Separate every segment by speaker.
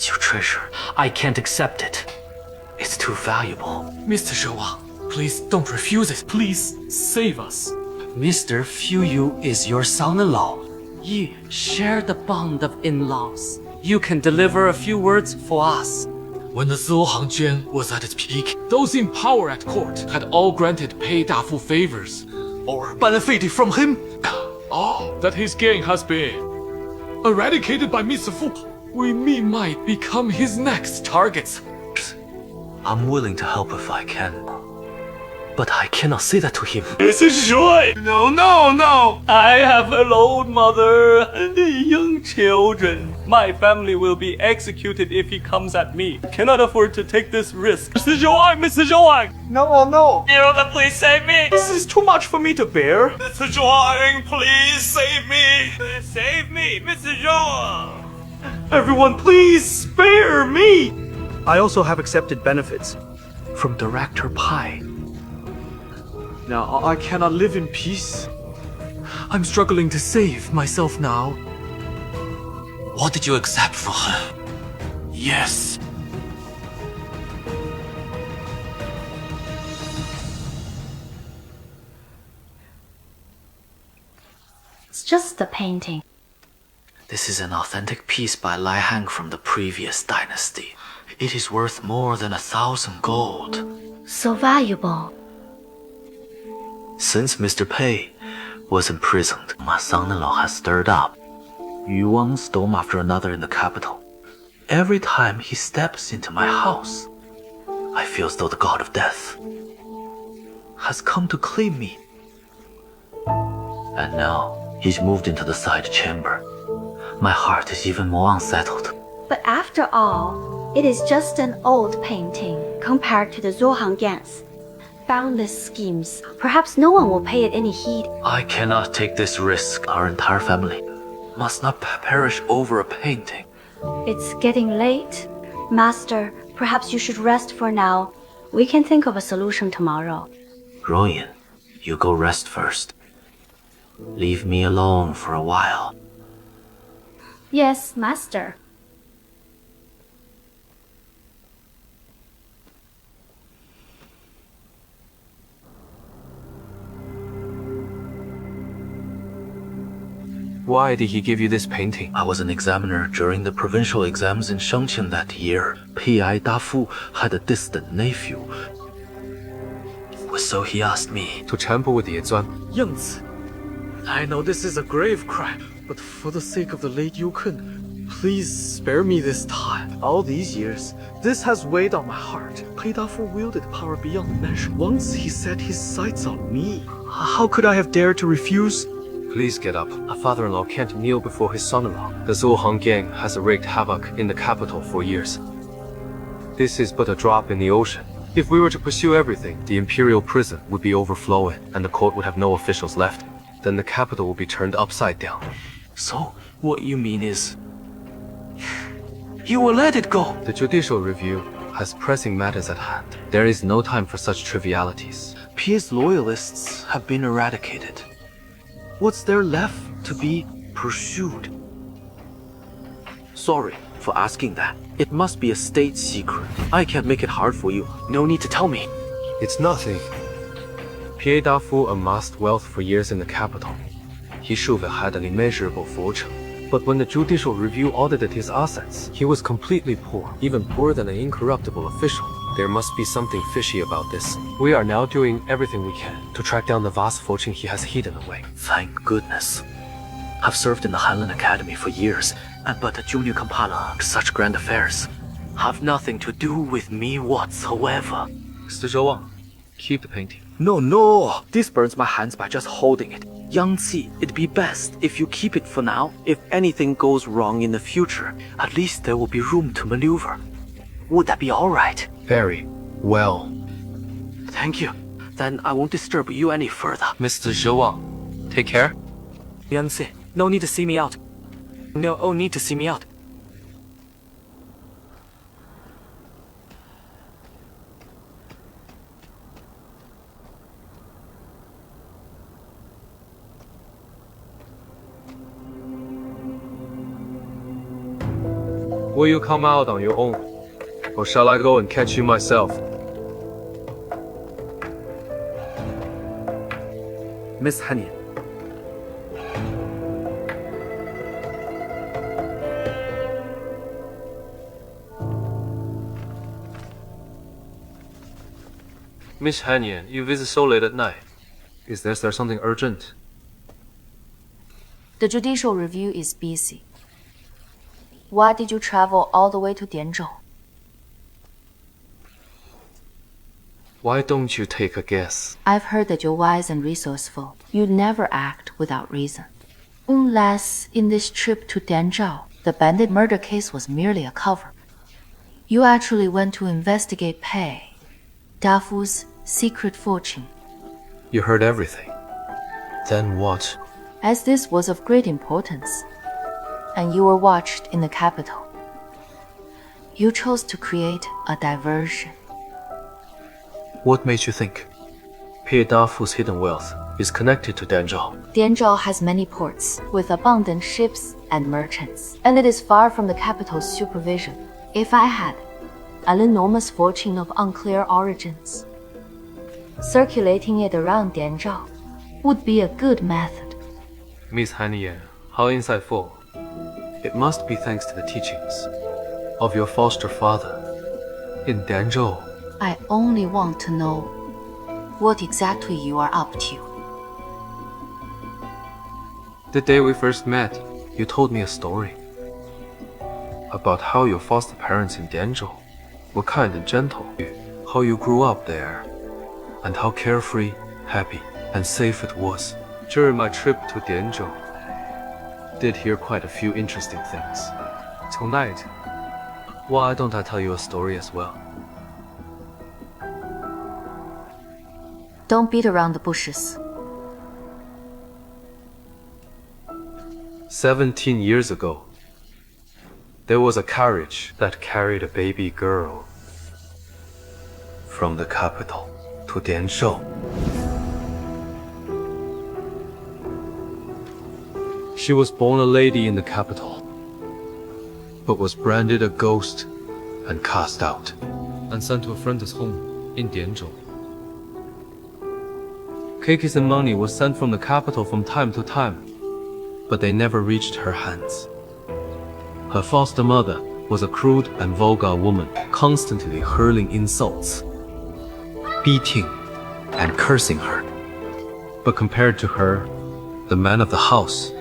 Speaker 1: It's your treasure. I can't accept it. It's too valuable.
Speaker 2: Mr. Zhuang, please don't refuse it. Please save us.
Speaker 1: Mr. Fu Yu is your son-in-law.
Speaker 3: You share the bond of in-laws. You can deliver a few words for us.
Speaker 2: When the Zhuang Han Yan was at its peak, those in power at court had all granted Pei Dafu favors.
Speaker 1: Or benefited from him.
Speaker 2: Oh, that his gang has been eradicated by Mr. Fu. We might become his next targets.
Speaker 1: I'm willing to help if I can. But I cannot say that to him.
Speaker 3: Mrs. Joy! No! I have an old mother and young children. My family will be executed if he comes at me. I cannot afford to take this risk. Mrs. Joy!
Speaker 1: No.
Speaker 3: Yoda, please save me!
Speaker 1: This is too much for me to bear.
Speaker 3: Mr. Zhuang, please save me! Save me, Mr. Zhuang!
Speaker 1: Everyone, please spare me! I also have accepted benefits from Director Pai. Now I cannot live in peace. I'm struggling to save myself now.
Speaker 4: What did you accept from her?
Speaker 1: Yes.
Speaker 5: It's just a painting.
Speaker 1: This is an authentic piece by Lai Hang from the previous dynasty. It is worth more than 1,000 gold.
Speaker 5: So valuable.
Speaker 1: Since Mr. Pei was imprisoned, my son-in-law has stirred up. One storm after another in the capital. Every time he steps into my house, I feel as though the god of death has come to claim me. And now he's moved into the side chamber. My heart is even more unsettled.
Speaker 5: But after all, it is just an old painting compared to the Zhuang Yan's boundless schemes. Perhaps no one will pay it any heed.
Speaker 1: I cannot take this risk. Our entire family must not perish over a painting.
Speaker 5: It's getting late. Master, perhaps you should rest for now. We can think of a solution tomorrow.
Speaker 1: Royan, you go rest first. Leave me alone for a while.
Speaker 5: Yes, Master.
Speaker 6: Why did he give you this painting?
Speaker 1: I was an examiner during the provincial exams in Shengqian that year. P.I. Dafu had a distant nephew. So he asked me
Speaker 6: to tamper with Ye Zuan.
Speaker 1: Yangzi, I know this is a grave crime, but for the sake of the late Yu Kun, please spare me this time. All these years, this has weighed on my heart. Pei Dafu wielded power beyond measure. Once he set his sights on me. How could I have dared to refuse?
Speaker 6: Please get up. A father-in-law can't kneel before his son-in-law. The Zhuang gang has wreaked havoc in the capital for years. This is but a drop in the ocean. If we were to pursue everything, the imperial prison would be overflowing, and the court would have no officials left. Then the capital will be turned upside down.
Speaker 1: So, what you mean is, you will let it go?
Speaker 6: The judicial review has pressing matters at hand. There is no time for such trivialities.
Speaker 1: P.'s loyalists have been eradicated. What's there left to be pursued? Sorry for asking that. It must be a state secret. I can't make it hard for you. No need to tell me.
Speaker 6: It's nothing. P.A. Dafu amassed wealth for years in the capital. He should have had an immeasurable fortune. But when the judicial review audited his assets, he was completely poor, even poorer than an incorruptible official. There must be something fishy about this. We are now doing everything we can to track down the vast fortune he has hidden away.
Speaker 1: Thank goodness. I've served in the Hanlin Academy for years, but a junior Kampala, such grand affairs, have nothing to do with me whatsoever.
Speaker 6: Mr. Zhuang, keep the painting.
Speaker 1: No. This burns my hands by just holding it. Yangzi, it'd be best if you keep it for now. If anything goes wrong in the future, at least there will be room to maneuver. Would that be all right?
Speaker 6: Very well.
Speaker 1: Thank you. Then I won't disturb you any further.
Speaker 6: Mr. Zhuang, take care.
Speaker 1: Yangzi, no need to see me out. No need to see me out.
Speaker 6: Will you come out on your own? Or shall I go and catch you myself?
Speaker 1: Miss Han Yan.
Speaker 6: Miss Han Yan, you visit so late at night. Is there something urgent?
Speaker 7: The judicial review is busy. Why did you travel all the way to Dianzhou?
Speaker 6: Why don't you take a guess?
Speaker 7: I've heard that you're wise and resourceful. You never act without reason. Unless in this trip to Dianzhou, the bandit murder case was merely a cover. You actually went to investigate Pei, Dafu's secret fortune.
Speaker 6: You heard everything. Then what?
Speaker 7: As this was of great importance, and you were watched in the capital, you chose to create a diversion.
Speaker 6: What made you think Pei Dafu's hidden wealth is connected to Dianzhou?
Speaker 7: Dianzhou has many ports with abundant ships and merchants, and it is far from the capital's supervision. If I had an enormous fortune of unclear origins, circulating it around Dianzhou would be a good method.
Speaker 6: Miss Han Yan, how insightful. It must be thanks to the teachings of your foster father in Dianzhou.
Speaker 7: I only want to know what exactly you are up to.
Speaker 6: The day we first met, you told me a story about how your foster parents in Dianzhou were kind and gentle, how you grew up there, and how carefree, happy, and safe it was. During my trip to Dianzhou, did hear quite a few interesting things. Tonight, why don't I tell you a story as well?
Speaker 7: Don't beat around the bushes.
Speaker 6: 17 years ago, there was a carriage that carried a baby girl from the capital to Dianzhou. She was born a lady in the capital, but was branded a ghost and cast out and sent to a friend's home in Dianzhou. Cakes and money was sent from the capital from time to time, but they never reached her hands. Her foster mother was a crude and vulgar woman, constantly hurling insults, beating and cursing her. But compared to her, the man of the house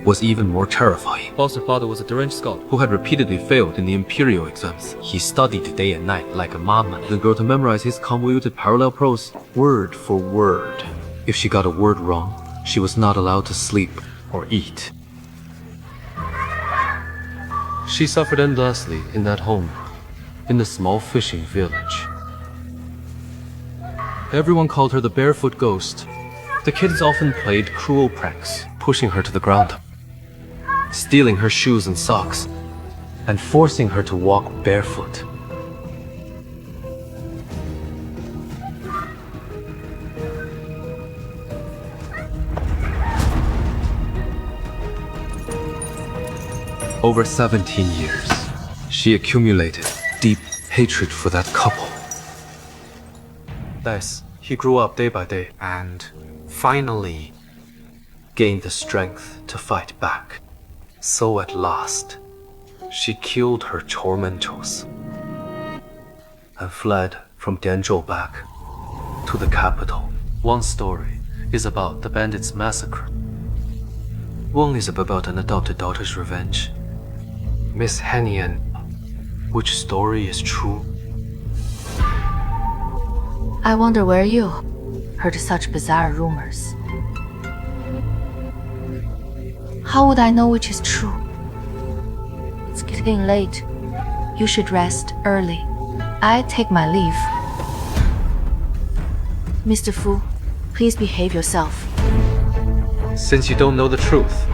Speaker 6: was even more terrifying. Foster father was a deranged scholar who had repeatedly failed in the imperial exams. He studied day and night like a madman, the girl to memorize his convoluted parallel prose word for word. If she got a word wrong, she was not allowed to sleep or eat. She suffered endlessly in that home, in the small fishing village. Everyone called her the barefoot ghost. The kids often played cruel pranks, pushing her to the ground, stealing her shoes and socks, and forcing her to walk barefoot. Over 17 years, she accumulated deep hatred for that couple. Thus, he grew up day by day and finally gained the strength to fight back. So at last, she killed her tormentors and fled from Dianzhou back to the capital. One story is about the bandits' massacre. One is about an adopted daughter's revenge. Miss Han Yan, which story is true?
Speaker 7: I wonder where you heard such bizarre rumors. How would I know which is true? It's getting late. You should rest early. I take my leave. Mr. Fu, please behave yourself.
Speaker 6: Since you don't know the truth,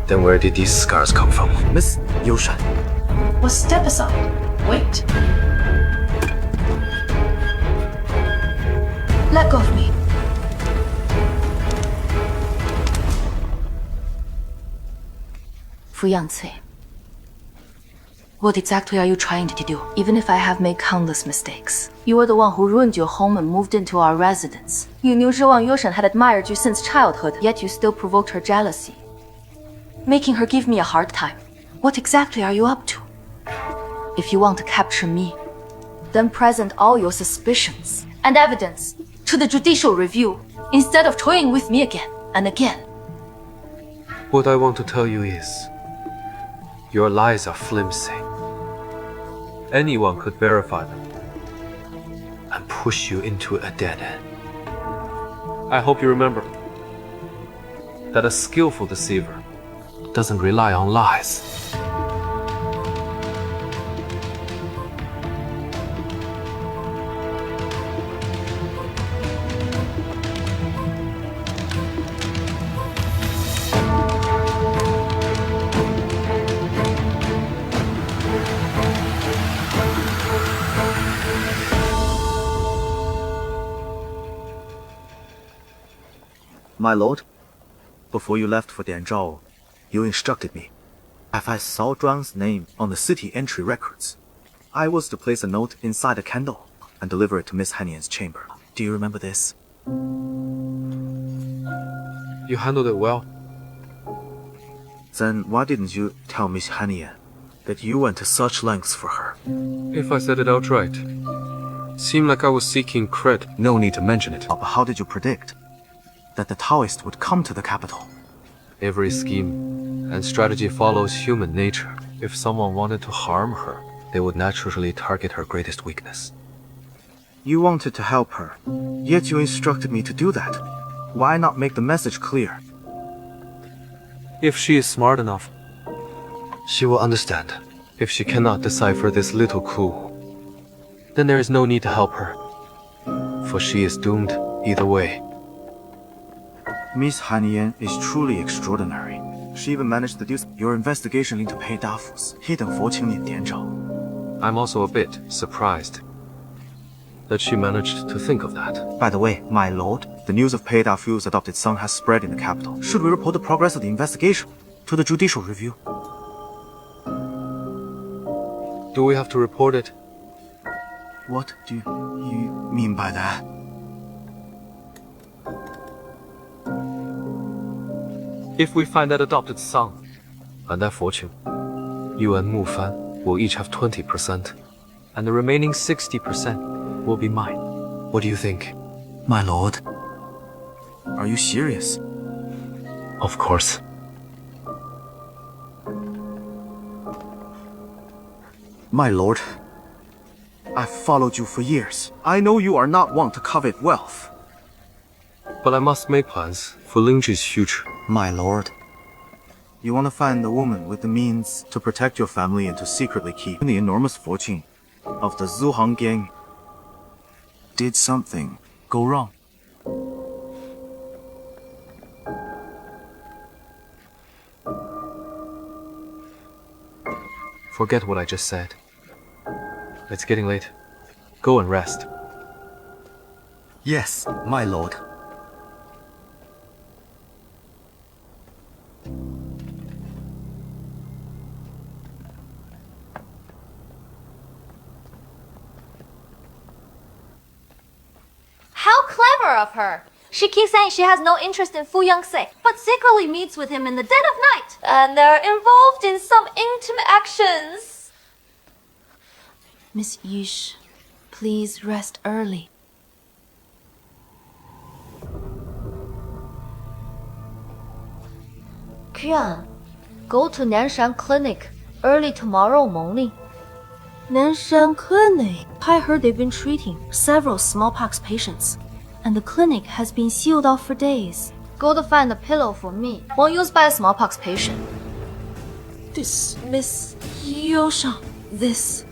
Speaker 6: then where did these scars come from?
Speaker 1: Miss Yushan.
Speaker 8: Well, step aside. Wait. Let go of me.
Speaker 7: Fu Yangcui. What exactly are you trying to do? Even if I have made countless mistakes, you are the one who ruined your home and moved into our residence. You knew Zhuang Yushan had admired you since childhood, yet you still provoked her jealousy, making her give me a hard time. What exactly are you up to? If you want to capture me, then present all your suspicions and evidence to the judicial review instead of toying with me again and again.
Speaker 6: What I want to tell you is, your lies are flimsy. Anyone could verify them and push you into a dead end. I hope you remember that a skillful deceiver doesn't rely on lies.
Speaker 9: My lord, before you left for Dianzhao, you instructed me. If I saw Zhuang's name on the city entry records, I was to place a note inside a candle and deliver it to Miss Han Yan's chamber. Do you remember this?
Speaker 6: You handled it well.
Speaker 9: Then why didn't you tell Miss Han Yan that you went to such lengths for her?
Speaker 6: If I said it outright, seemed like I was seeking credit.
Speaker 9: No need to mention it. But how did you predict that the Taoist would come to the capital?
Speaker 6: Every scheme and strategy follows human nature. If someone wanted to harm her, they would naturally target her greatest weakness.
Speaker 9: You wanted to help her, yet you instructed me to do that. Why not make the message clear?
Speaker 6: If she is smart enough, she will understand. If she cannot decipher this little clue, then there is no need to help her, for she is doomed either way.
Speaker 9: Miss Han Yan is truly extraordinary. She even managed to deduce your investigation into Pei Dafu's hidden Foqingnian Dianzhao.
Speaker 6: I'm also a bit surprised that she managed to think of that.
Speaker 9: By the way, my lord, the news of Pei Dafu's adopted son has spread in the capital. Should we report the progress of the investigation to the judicial review?
Speaker 6: Do we have to report it?
Speaker 9: What do you mean by that?
Speaker 6: If we find that adopted son and that fortune, you and Mu Fan will each have 20%, and the remaining 60% will be mine. What do you think?
Speaker 9: My lord, are you serious?
Speaker 6: Of course.
Speaker 9: My lord, I've followed you for years. I know you are not one to covet wealth.
Speaker 6: But I must make plans for Lingzhi's future.
Speaker 9: My lord, you want to find a woman with the means to protect your family and to secretly keep the enormous fortune of the Zhuang gang. Did something go wrong?
Speaker 6: Forget what I just said. It's getting late. Go and rest.
Speaker 9: Yes, my lord.
Speaker 5: How clever of her! She keeps saying she has no interest in Fu Yangtze, but secretly meets with him in the dead of night. And they're involved in some intimate actions.
Speaker 7: Miss Yush, please rest early.
Speaker 5: Qian, go to Nanshan Clinic early tomorrow morning.
Speaker 7: Nanshan Clinic. I heard they've been treating several smallpox patients, and the clinic has been sealed off for days.
Speaker 5: Go to find a pillow for me. One used by a smallpox patient.
Speaker 7: This Miss Yosha, this.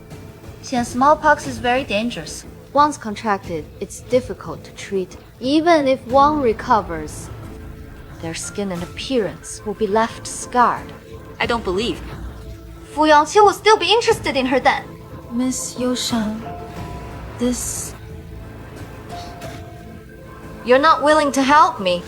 Speaker 5: Since smallpox is very dangerous, once contracted, it's difficult to treat. Even if one recovers, their skin and appearance will be left scarred. I don't believe Fu Yangqi will still be interested in her then.
Speaker 7: Miss Yoshan, this.
Speaker 5: You're not willing to help me.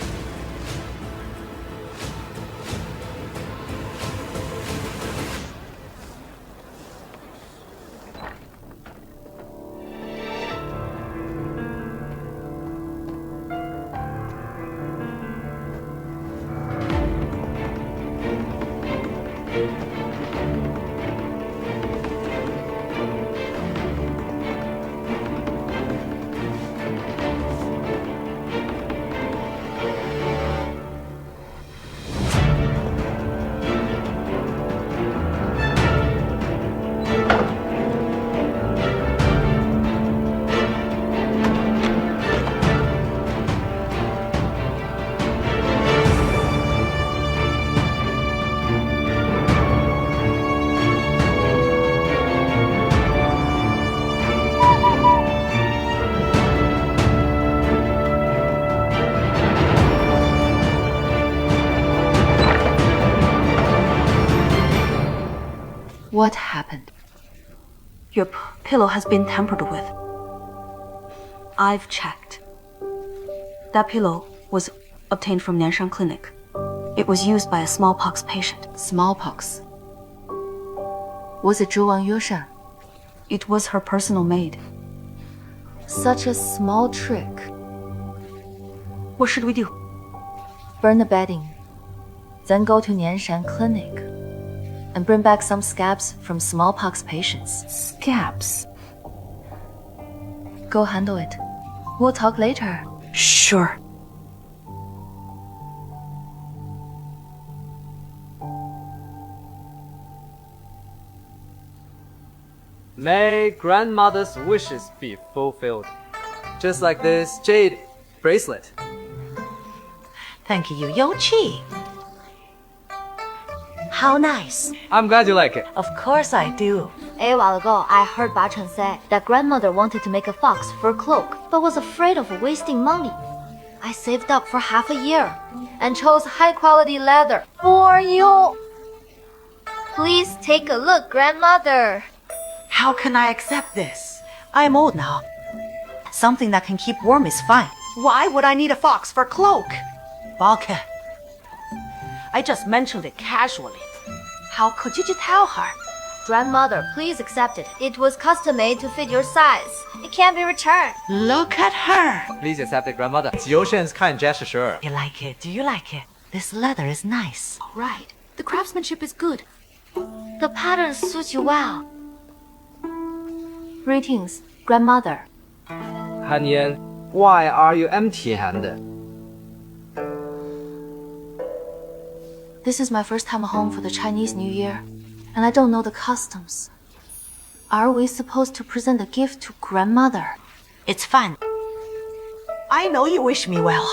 Speaker 7: What happened?
Speaker 8: Your pillow has been tampered with. I've checked. That pillow was obtained from Nanshan Clinic. It was used by a smallpox patient.
Speaker 7: Smallpox. Was it Zhuang Yushan?
Speaker 8: It was her personal maid.
Speaker 7: Such a small trick.
Speaker 8: What should we do?
Speaker 7: Burn the bedding, then go to Nanshan Clinic and bring back some scabs from smallpox patients.
Speaker 8: Scabs?
Speaker 7: Go handle it. We'll talk later.
Speaker 8: Sure.
Speaker 1: May grandmother's wishes be fulfilled. Just like this jade bracelet.
Speaker 10: Thank you, Youqi. How nice.
Speaker 1: I'm glad you like it.
Speaker 10: Of course I do.
Speaker 5: A while ago, I heard Ba Chen say that grandmother wanted to make a fox fur cloak, but was afraid of wasting money. I saved up for half a year and chose high-quality leather for you. Please take a look, grandmother.
Speaker 10: How can I accept this? I'm old now. Something that can keep warm is fine. Why would I need a fox fur cloak? Balkan. I just mentioned it casually. How could you tell her?
Speaker 5: Grandmother, please accept it. It was custom-made to fit your size. It can't be returned.
Speaker 10: Look at her.
Speaker 1: Please accept it, grandmother. it's由炫看 gesture.
Speaker 10: You like it? Do you like it? This leather is nice.
Speaker 5: Right. The craftsmanship is good. The pattern suits you well.
Speaker 7: Greetings, grandmother.
Speaker 1: Han Yan, why are you empty-handed?
Speaker 7: This is my first time home for the Chinese New Year, and I don't know the customs. Are we supposed to present a gift to grandmother?
Speaker 10: It's fun. I know you wish me well.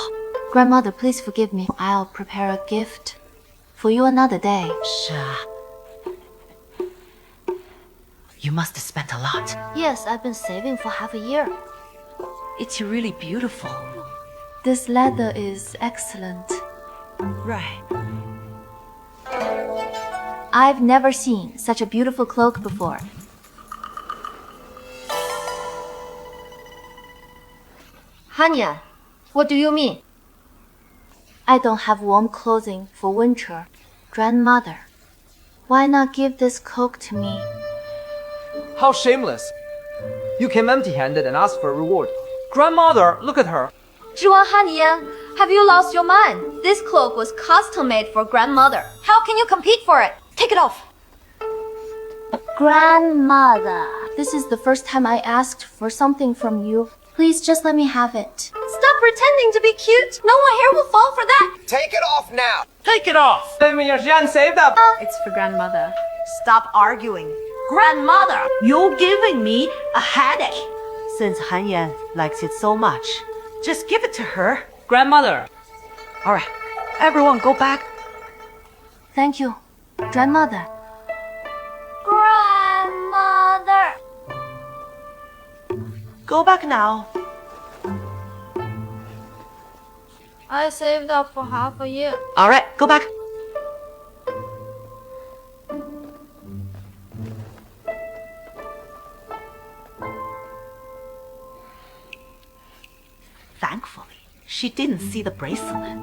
Speaker 7: Grandmother, please forgive me. I'll prepare a gift for you another day.
Speaker 10: Sure. You must have spent a lot.
Speaker 5: Yes, I've been saving for half a year.
Speaker 10: It's really beautiful.
Speaker 7: This leather is excellent.
Speaker 10: Right.
Speaker 7: I've never seen such a beautiful cloak before.
Speaker 5: Han Yan, what do you mean?
Speaker 7: I don't have warm clothing for winter. Grandmother, why not give this cloak to me?
Speaker 1: How shameless. You came empty-handed and asked for a reward. Grandmother, look at her.
Speaker 5: Zhuang Han Yan, have you lost your mind? This cloak was custom-made for grandmother. How can you compete for it? Take it off.
Speaker 7: Grandmother, this is the first time I asked for something from you. Please just let me have it.
Speaker 5: Stop pretending to be cute. No one here will fall for that.
Speaker 11: Take it off now!
Speaker 1: Take it off. saved up.
Speaker 8: It's for grandmother.
Speaker 10: Stop arguing.
Speaker 8: Grandmother!
Speaker 10: You're giving me a headache. Since Han Yan likes it so much, just give it to her.
Speaker 1: Grandmother.
Speaker 10: All right, everyone go back.
Speaker 7: Thank you, grandmother.
Speaker 5: Grandmother.
Speaker 10: Go back now.
Speaker 5: I saved up for half a year.
Speaker 10: All right, go back. Thankfully, she didn't see the bracelet.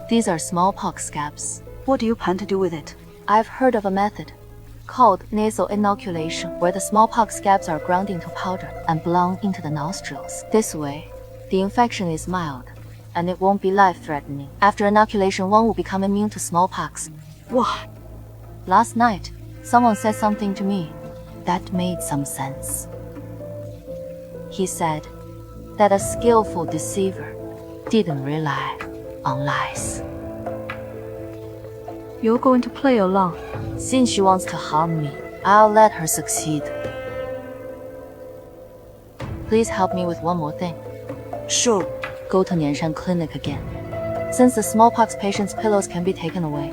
Speaker 7: These are smallpox scabs.
Speaker 8: What do you plan to do with it?
Speaker 7: I've heard of a method called nasal inoculation, where the smallpox scabs are ground into powder and blown into the nostrils. This way, the infection is mild and it won't be life-threatening. After inoculation, one will become immune to smallpox.
Speaker 8: What?
Speaker 7: Last night, someone said something to me that made some sense. He said that a skillful deceiver didn't rely on lies.
Speaker 8: You're going to play along.
Speaker 7: Since she wants to harm me, I'll let her succeed. Please help me with one more thing.
Speaker 8: Sure.
Speaker 7: Go to Nianshan Clinic again. Since the smallpox patient's pillows can be taken away,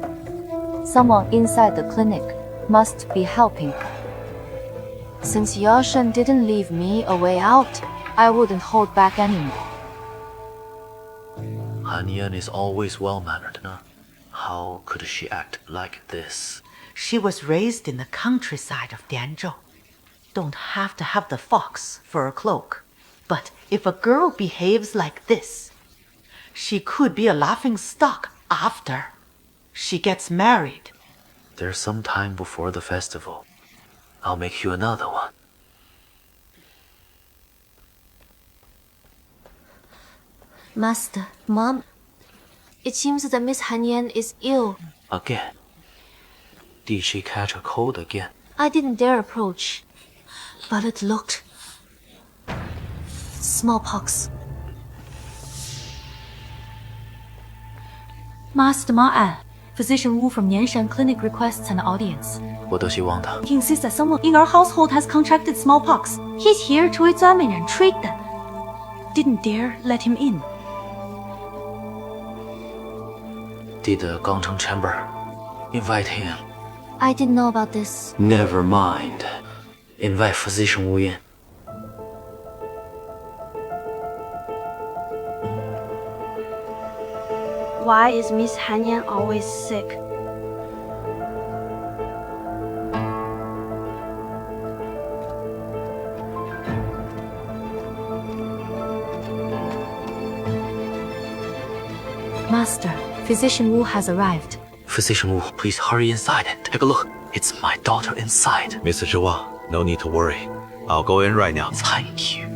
Speaker 7: someone inside the clinic must be helping her. Since Yashan didn't leave me a way out, I wouldn't hold back anymore.
Speaker 4: Han Yan is always well-mannered, no? How could she act like this?
Speaker 10: She was raised in the countryside of Dianzhou. Don't have to have the fox for a cloak. But if a girl behaves like this, she could be a laughing stock after she gets married.
Speaker 4: There's some time before the festival. I'll make you another one.
Speaker 5: Master, Mom, it seems that Miss Han Yan is ill.
Speaker 4: Again? Did she catch a cold again?
Speaker 5: I didn't dare approach, but it looked smallpox.
Speaker 8: Master Ma An, Physician Wu from Nianshan Clinic requests an audience.
Speaker 4: What does she want?
Speaker 8: He insists that someone in our household has contracted smallpox. He's here to examine and treat them. Didn't dare let him in.
Speaker 4: Did the Gangcheng Chamber invite him?
Speaker 5: I didn't know about this.
Speaker 4: Never mind. Invite Physician Wu in.
Speaker 11: Why is Miss Han Yan always sick?
Speaker 8: Master, Physician Wu has arrived.
Speaker 4: Physician Wu, please hurry inside and take a look. It's my daughter inside.
Speaker 9: Mr. Zhuang, no need to worry. I'll go in right now.
Speaker 4: Thank you.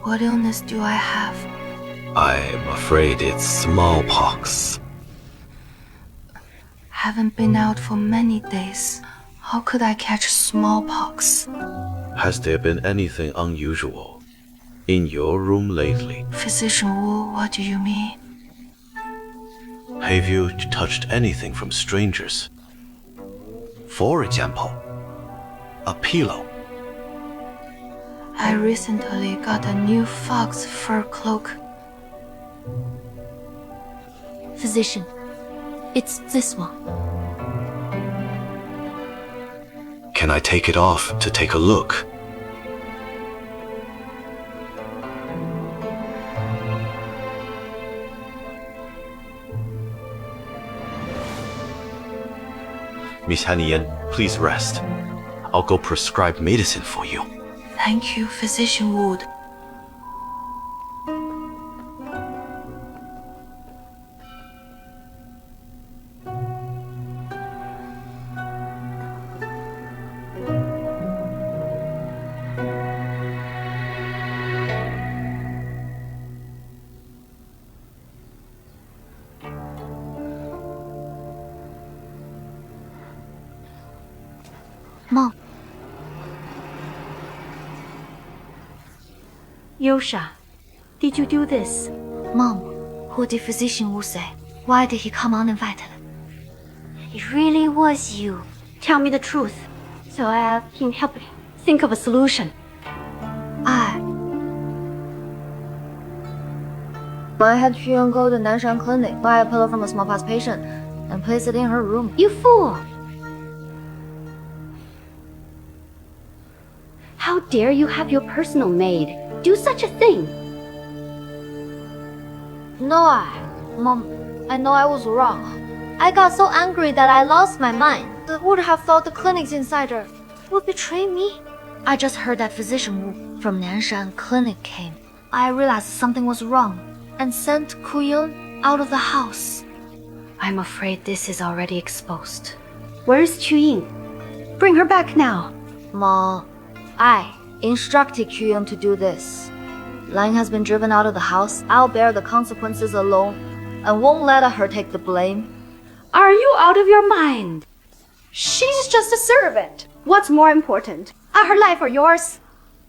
Speaker 5: What illness do I have?
Speaker 9: I'm afraid it's smallpox.
Speaker 5: Haven't been out for many days. How could I catch smallpox?
Speaker 9: Has there been anything unusual in your room lately?
Speaker 5: Physician Wu, what do you mean?
Speaker 9: Have you touched anything from strangers? For example, a pillow.
Speaker 5: I recently got a new fox fur cloak. Physician, it's this one.
Speaker 9: Can I take it off to take a look? Miss Han Yan, please rest. I'll go prescribe medicine for you.
Speaker 5: Thank you, Physician Wood. Mom.
Speaker 11: Yosha, did you do this?
Speaker 5: Mom, what did Physician Wu say? Why did he come uninvited?
Speaker 11: It really was you. Tell me the truth, so I can help you think of a solution.
Speaker 5: I had Xu Yang go to Nanshan Clinic, buy a pillow from a smallpox patient, and place it in her room.
Speaker 11: You fool! How dare you have your personal maid do such a thing?
Speaker 5: No, Mom, I know I was wrong. I got so angry that I lost my mind. I would have thought the clinic's insider would betray me. I just heard that physician Wu from Nanshan Clinic came. I realized something was wrong and sent Kuyun out of the house. I'm afraid this is already exposed.
Speaker 11: Where's Quying? Bring her back now.
Speaker 5: Ma, I instructed Kuyun to do this. Lang has been driven out of the house. I'll bear the consequences alone and won't let her take the blame.
Speaker 11: Are you out of your mind? She's just a servant. What's more important, her life or yours?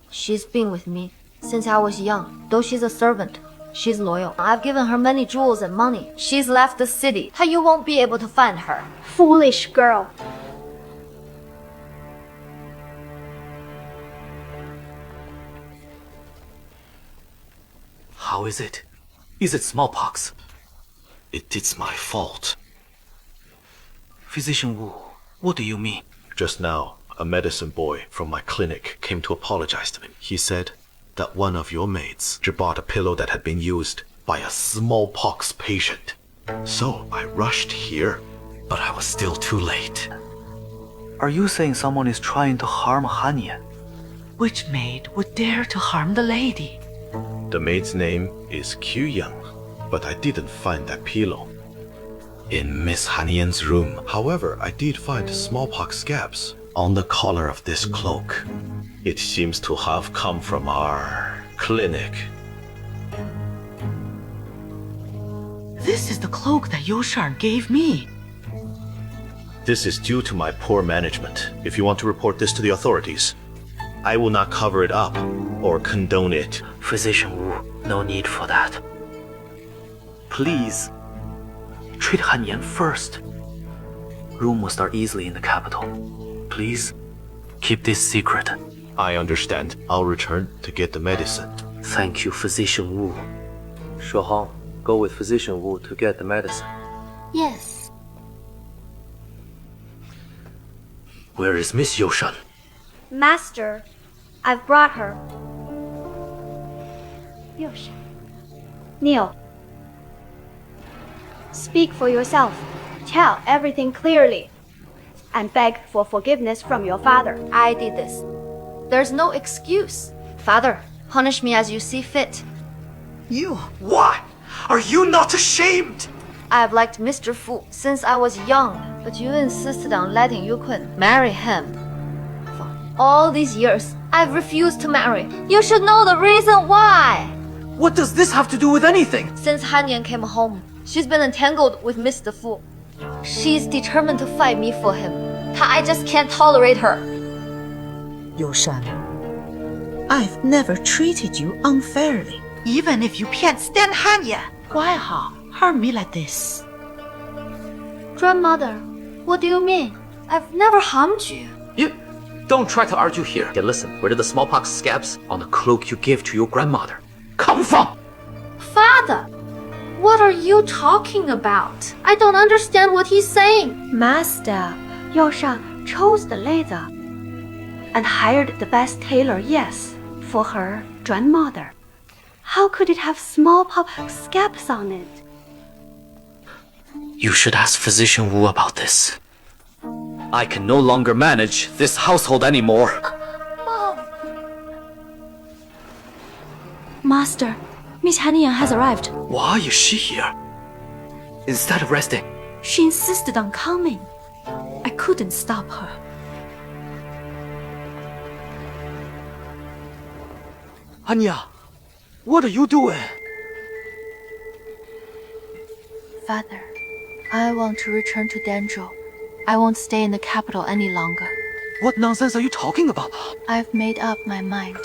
Speaker 5: She's been with me since I was young. Though she's a servant, she's loyal. I've given her many jewels and money. She's left the city. You won't be able to find her.
Speaker 11: Foolish girl.
Speaker 4: How is it? Is it smallpox? It's my fault. Physician Wu, what do you mean?
Speaker 12: Just now, a medicine boy from my clinic came to apologize to me. He said that one of your maids bought a pillow that had been used by a smallpox patient. So I rushed here,
Speaker 4: but I was still too late.
Speaker 9: Are you saying someone is trying to harm Han Yan?
Speaker 10: Which maid would dare to harm the lady?
Speaker 12: The maid's name is Q Yang, but I didn't find that pillow in Miss Han Yan's room. However, I did find smallpox scabs on the collar of this cloak. It seems to have come from our clinic.
Speaker 10: This is the cloak that Yoshan gave me.
Speaker 12: This is due to my poor management. If you want to report this to the authorities, I will not cover it up or condone it.
Speaker 4: Physician Wu, no need for that. Please, treat Han Yan first. Rumors are easily in the capital. Please, keep this secret.
Speaker 12: I understand. I'll return to get the medicine.
Speaker 4: Thank you, Physician Wu.
Speaker 6: Shuhong, go with Physician Wu to get the medicine.
Speaker 5: Yes.
Speaker 4: Where is Miss Yoshan?
Speaker 11: Master, I've brought her. Yoshan. Kneel. Speak for yourself. Tell everything clearly. And beg for forgiveness from your father.
Speaker 5: I did this. There's no excuse. Father, punish me as you see fit.
Speaker 4: You? Why? Are you not ashamed?
Speaker 5: I've liked Mr. Fu since I was young, but you insisted on letting Yukun marry him. For all these years, I've refused to marry. You should know the reason why.
Speaker 1: What does this have to do with anything?
Speaker 5: Since Han Yan came home, she's been entangled with Mr. Fu. She's determined to fight me for him. I just can't tolerate her.
Speaker 10: Yoshan, I've never treated you unfairly. Even if you can't stand Han Yan, why harm me like this?
Speaker 5: Grandmother, what do you mean? I've never harmed you.
Speaker 4: You don't try to argue here. Yeah, listen, where did the smallpox scabs on the cloak you gave to your grandmother come from?
Speaker 5: Father, what are you talking about? I don't understand what he's saying.
Speaker 11: Master, Yoshan chose the leather and hired the best tailor, yes, for her grandmother. How could it have smallpox scabs on it?
Speaker 4: You should ask Physician Wu about this. I can no longer manage this household anymore.
Speaker 5: Mom!
Speaker 8: Master, Miss Han Yan has arrived.
Speaker 4: Why is she here? Instead of resting.
Speaker 8: She insisted on coming. I couldn't stop her.
Speaker 1: Anya, what are you doing?
Speaker 7: Father, I want to return to Danzhou. I won't stay in the capital any longer.
Speaker 1: What nonsense are you talking about?
Speaker 7: I've made up my mind.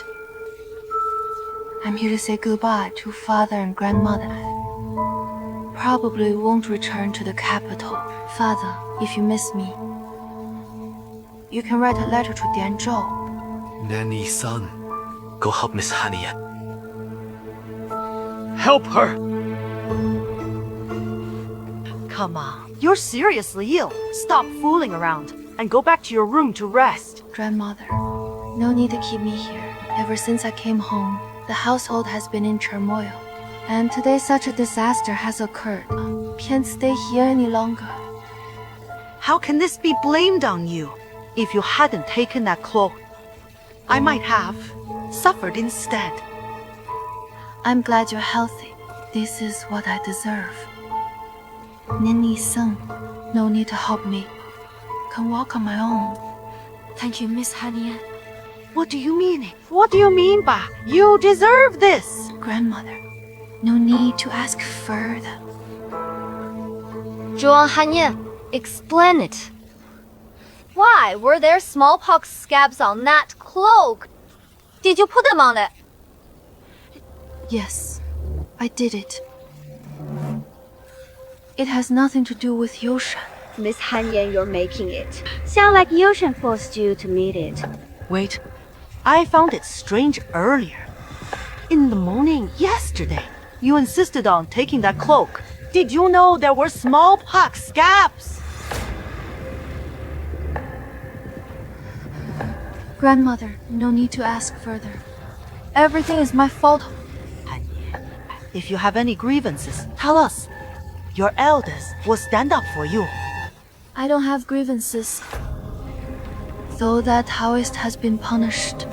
Speaker 7: I'm here to say goodbye to father and grandmother. Probably won't return to the capital. Father, if you miss me, you can write a letter to Danzhou.
Speaker 4: Nanny, son, go help Miss Han Yan.
Speaker 1: Help her!
Speaker 10: Come on, you're seriously ill. Stop fooling around and go back to your room to rest.
Speaker 7: Grandmother, No need to keep me here. Ever since I came home, the household has been in turmoil. And today such a disaster has occurred. Can't stay here any longer.
Speaker 10: How can this be blamed on you? If you hadn't taken that cloak, I might have suffered instead.
Speaker 7: I'm glad you're healthy. This is what I deserve. Nini Sung, no need to help me. Can walk on my own.
Speaker 8: Thank you, Miss Han Yan.
Speaker 10: What do you mean? What do you mean by you deserve this?
Speaker 7: Grandmother, no need to ask further.
Speaker 5: Zhuang Han Yan, explain it. Why were there smallpox scabs on that cloak? Did you put them on it?
Speaker 7: Yes, I did it. It has nothing to do with Yoshan.
Speaker 11: Miss Han Yan, you're making it. Sound like Yoshan forced you to meet it.
Speaker 10: Wait, I found it strange earlier. In the morning yesterday, you insisted on taking that cloak. Did you know there were smallpox scabs?
Speaker 7: Grandmother, no need to ask further. Everything is my fault.
Speaker 10: Han Yan, if you have any grievances, tell us. Your elders will stand up for you.
Speaker 7: I don't have grievances. Though that Taoist has been punished,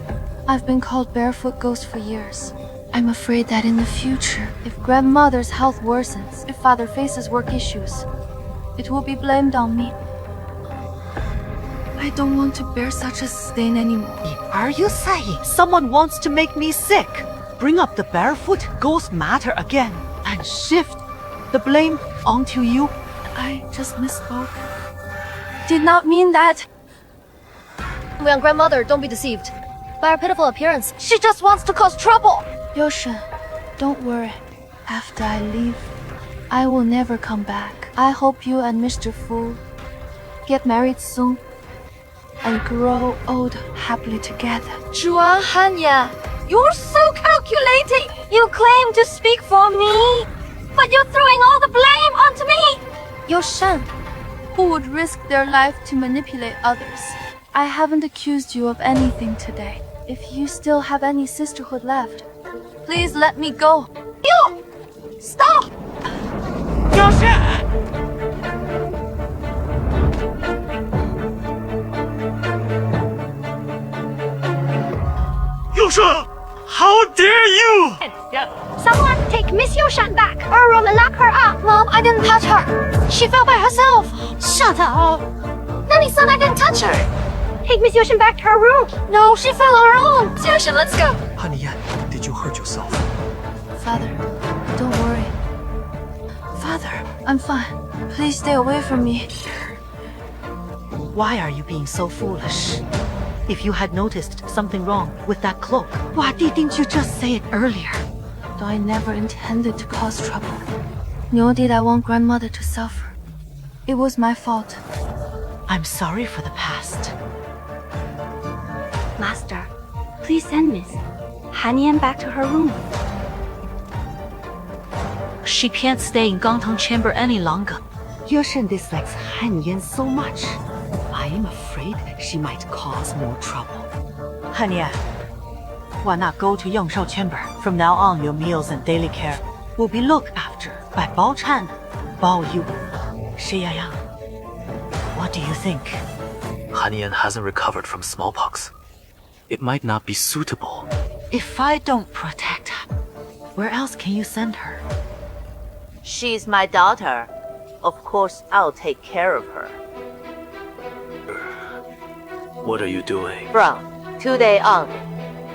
Speaker 7: I've been called Barefoot Ghost for years. I'm afraid that in the future, if grandmother's health worsens, if father faces work issues, it will be blamed on me. I don't want to bear such a stain anymore.
Speaker 10: Are you saying someone wants to make me sick? Bring up the Barefoot Ghost matter again and shift the blame onto you?
Speaker 7: I just misspoke. Did not mean that.
Speaker 5: Young grandmother, don't be deceived. By her pitiful appearance, she just wants to cause trouble.
Speaker 7: Yoshan, don't worry. After I leave, I will never come back. I hope you and Mr. Fu get married soon and grow old happily together.
Speaker 5: Zhuang Han Yan, you're so calculating. You claim to speak for me, but you're throwing all the blame onto me.
Speaker 7: Yoshan, who would risk their life to manipulate others? I haven't accused you of anything today. If you still have any sisterhood left, please let me go.
Speaker 5: You! Stop!
Speaker 10: Yoshan!
Speaker 3: Yoshan! How dare you!
Speaker 11: Someone take Miss Yoshan back. Her room and lock her up.
Speaker 5: Mom, I didn't touch her. She fell by herself.
Speaker 11: Shut up.
Speaker 5: Nanny son, I didn't touch her.
Speaker 11: Take Miss Yoshan back to her room.
Speaker 5: No, she fell on her own. Yoshan, let's go.
Speaker 1: Han Yan, did you hurt yourself?
Speaker 7: Father, don't worry. Father, I'm fine. Please stay away from me.
Speaker 10: Why are you being so foolish? If you had noticed something wrong with that cloak, why didn't you just say it earlier?
Speaker 7: Though I never intended to cause trouble, nor did I want grandmother to suffer. It was my fault.
Speaker 10: I'm sorry for the past.
Speaker 11: Master, please send Miss Han Yan back to her room.
Speaker 10: She can't stay in Gangtang Chamber any longer. Yoshan dislikes Han Yan so much. I am afraid she might cause more trouble. Han Yan, why not go to Yangshao Chamber? From now on, your meals and daily care will be looked after by Bao Chan, Bao Yu, Shi Yang. What do you think?
Speaker 4: Han Yan hasn't recovered from smallpox. It might not be suitable.
Speaker 10: If I don't protect her, where else can you send her?
Speaker 13: She's my daughter. Of course, I'll take care of her.
Speaker 4: What are you doing?
Speaker 13: From today on,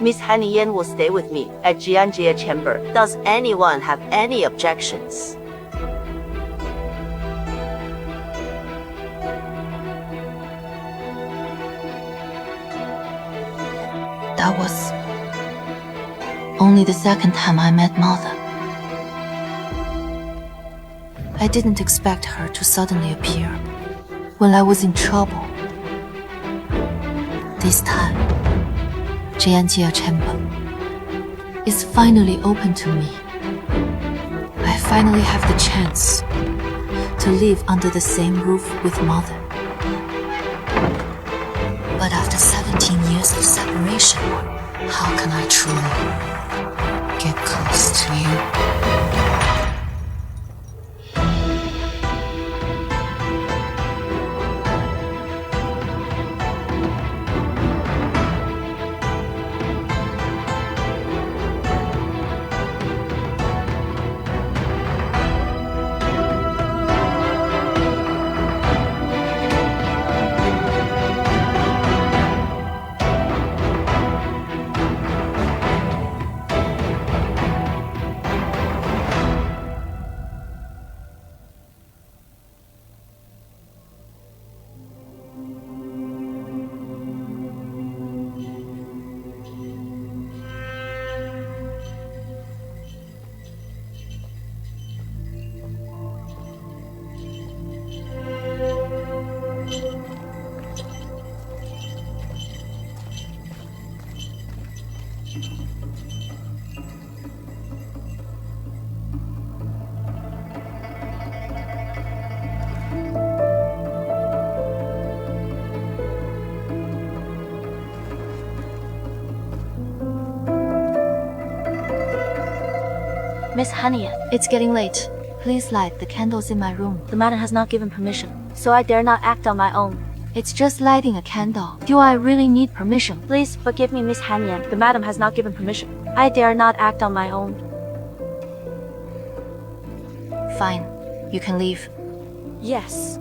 Speaker 13: Miss Han Yan will stay with me at Jianjie Chamber. Does anyone have any objections?
Speaker 7: That was only the second time I met mother. I didn't expect her to suddenly appear when I was in trouble. This time, Jianjie Chamber is finally open to me. I finally have the chance to live under the same roof with mother. But after 17 17 years of separation. How can I truly get close to you? Miss Han Yan, it's getting late. Please light the candles in my room.
Speaker 5: The madam has not given permission, so I dare not act on my own.
Speaker 7: It's just lighting a candle. Do I really need permission?
Speaker 5: Please forgive me, Miss Han Yan. The madam has not given permission. I dare not act on my own.
Speaker 7: Fine. You can leave.
Speaker 5: Yes.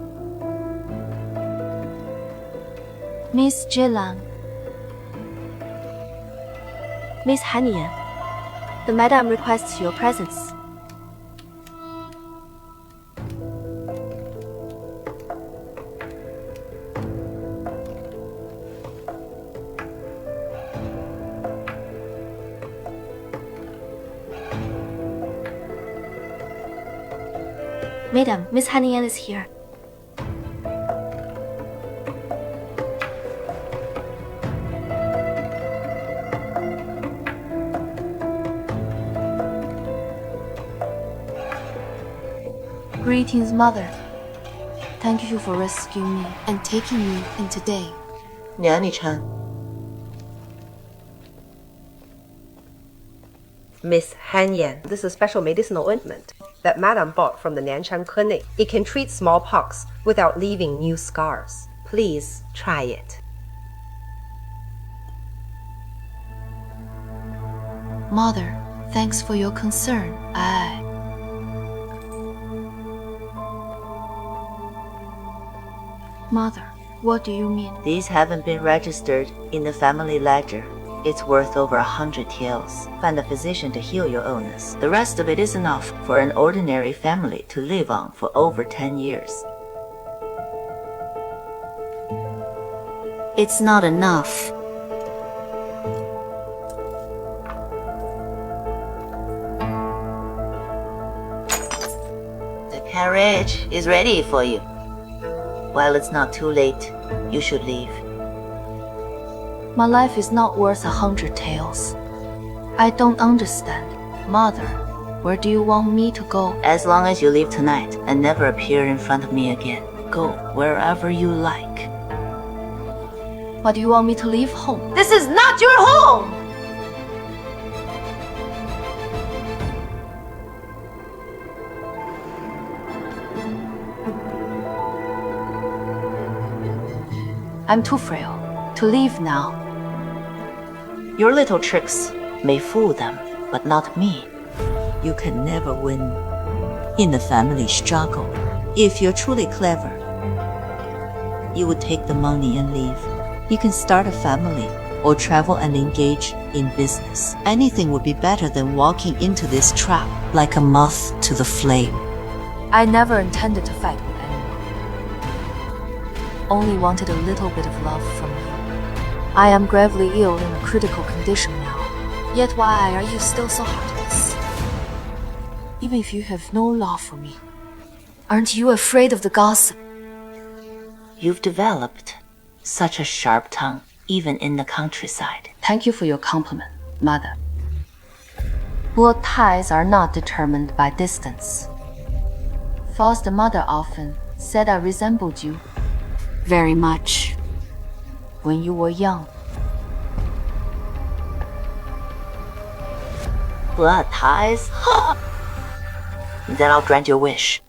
Speaker 7: Miss Zhilang.
Speaker 5: Miss Han Yan, the madam requests your presence. Madam, Miss Han Yan is here.
Speaker 7: Greetings, Mother. Thank you for rescuing me and taking me in today.
Speaker 13: Niani-chan.
Speaker 14: Miss Han Yan, this is a special medicinal ointment that Madame bought from the Nanshan Clinic. It can treat smallpox without leaving new scars. Please try it.
Speaker 7: Mother, thanks for your concern. Mother, what do you mean?
Speaker 13: These haven't been registered in the family ledger. It's worth over 100 taels. Find a physician to heal your illness. The rest of it is enough for an ordinary family to live on for over 10 years. It's not enough. The carriage is ready for you. While it's not too late, you should leave.
Speaker 7: My life is not worth 100 taels. I don't understand. Mother, where do you want me to go?
Speaker 13: As long as you leave tonight and never appear in front of me again, go wherever you like.
Speaker 7: But you want me to leave home?
Speaker 10: This is not your home!
Speaker 7: I'm too frail to leave now.
Speaker 13: Your little tricks may fool them, but not me. You can never win in the family struggle. If you're truly clever, you would take the money and leave. You can start a family or travel and engage in business. Anything would be better than walking into this trap like a moth to the flame.
Speaker 7: I never intended to fight with anyone. Only wanted a little bit of love from you. I am gravely ill in a critical condition now. Yet why are you still so heartless? Even if you have no love for me, aren't you afraid of the gossip?
Speaker 13: You've developed such a sharp tongue, even in the countryside.
Speaker 7: Thank you for your compliment, Mother. Blood ties are not determined by distance. Foster mother often said I resembled you very much when you were young.
Speaker 13: Blood ties? Then I'll grant your wish.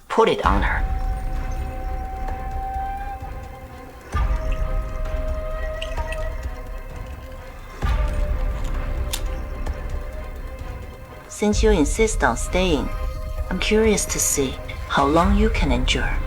Speaker 13: Put it on her. Since you insist on staying, I'm curious to see how long you can endure.